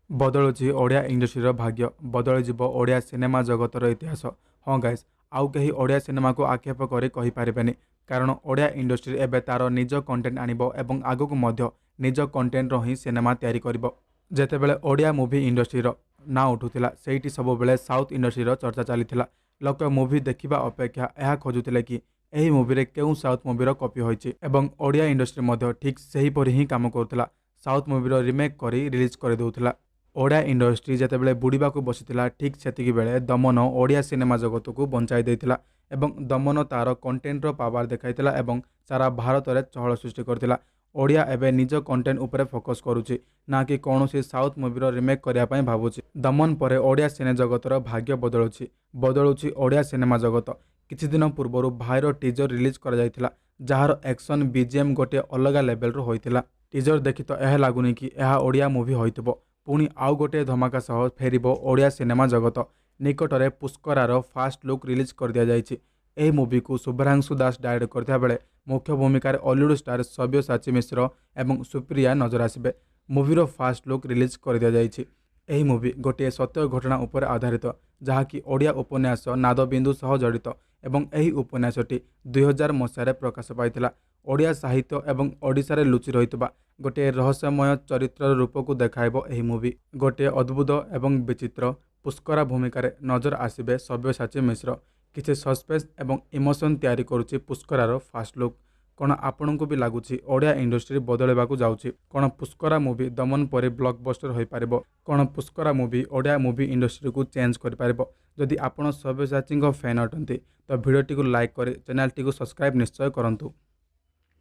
बदलुची ओडिया इंडस्ट्रीर भाग्य बदल ओडिया सिनेमा जगतर इतिहास। हाँ गाइस, आउ कहीं ओडिया सिनेमा को आक्षेप कर कहीपरेनि कारण ओडिया इंडस्ट्री एवं तार निज कंटेंट आणव एवं आगक निज कंटेंट ही सिनेमा तैयारी कर। जेतेबेले ओडिया मूवी इंडस्ट्रीर ना उठूला से सब बेले साउथ इंडस्ट्रीर चर्चा चली। लोक मूवी देखा अपेक्षा यह खोजुले कि यही मूवी क्यों साउथ मूवीर कॉपी होती एवं ओडिया इंडस्ट्री ठीक सेहीपरि ही काम करुला। साउथ मूवीर रिमेक कर रिलीज कर देउथिला। ओडिया इंडस्ट्री जितेबाला बुड़ाक बसीला ठीक सेतिकी बेले दमन ओडिया सिनेमा जगत को बंचाई देइथिला एवं दमन तार कंटेंटर पावर देखाइथिला एवं सारा भारत में चहल सृष्टि करथिला। ओडिया एवं निज कंटेंट उपरे फोकस करुछि ना कि कौनसी साउथ मूवीर रिमेक करने भावुछि। दमन पर ओडिया सिने जगतर भाग्य बदलुछि ओडिया सिनेमा जगत। किछि दिन पूर्व भाईर टीजर रिलीज कर जाइथिला जार एक्शन बीजीएम गोटे अलग लेवल होइथिला। टीजर देखि तो यह लगुनि कि यह ओडिया मूवी होइथिबो। पुणी आउ गोटे धमाका सह फेरिबो ओडिया सिनेमा जगत। निकटरे पुष्करार फास्ट लुक रिलीज कर दिया जाइछि। एही मूवी को शुभ्रांशु दास डायरेक्ट करथिया बेले मुख्य भूमिका हॉलीवुड स्टार सब्यसाची मिश्र एवं सुप्रिया नजर आसिबे। मूवीर फास्ट लुक रिलीज कर दिया जाइछि। एही मूवी गोटे सत्य घटना उपर आधारित जहाँकि ओडिया उपन्यास नादबिंदु सह जड़ित एवं एही उपन्यासटी 2000 मसीह प्रकाश पाइथिला। ओडिया साहित्य एवं ओडिशारे लुचि रहितबा गोटे रहस्यमय चरित्र रूप को देखाइबो एही मूवी। गोटे अद्भुत एवं विचित्र पुष्करा भूमिका नजर आसिबे सब्यसाची मिश्र। किछि सस्पेंस एवं इमोशन तैयारी करुछि पुष्करार फास्ट लुक। कौन आपन को भी लगुच ओडिया इंडस्ट्री बदलवाक जाऊँगी? कौन पुष्करा मूवी दमन पर ब्लॉकबस्टर हो पार? कौन पुष्करा मूवी ओडिया मूवी इंडस्ट्री को चेंज कर पार? जदि आपड़ सब्यसाची फैन अटंती तो भिडियो टी लाइक कर चैनल टी सब्सक्राइब निश्चय करूँ।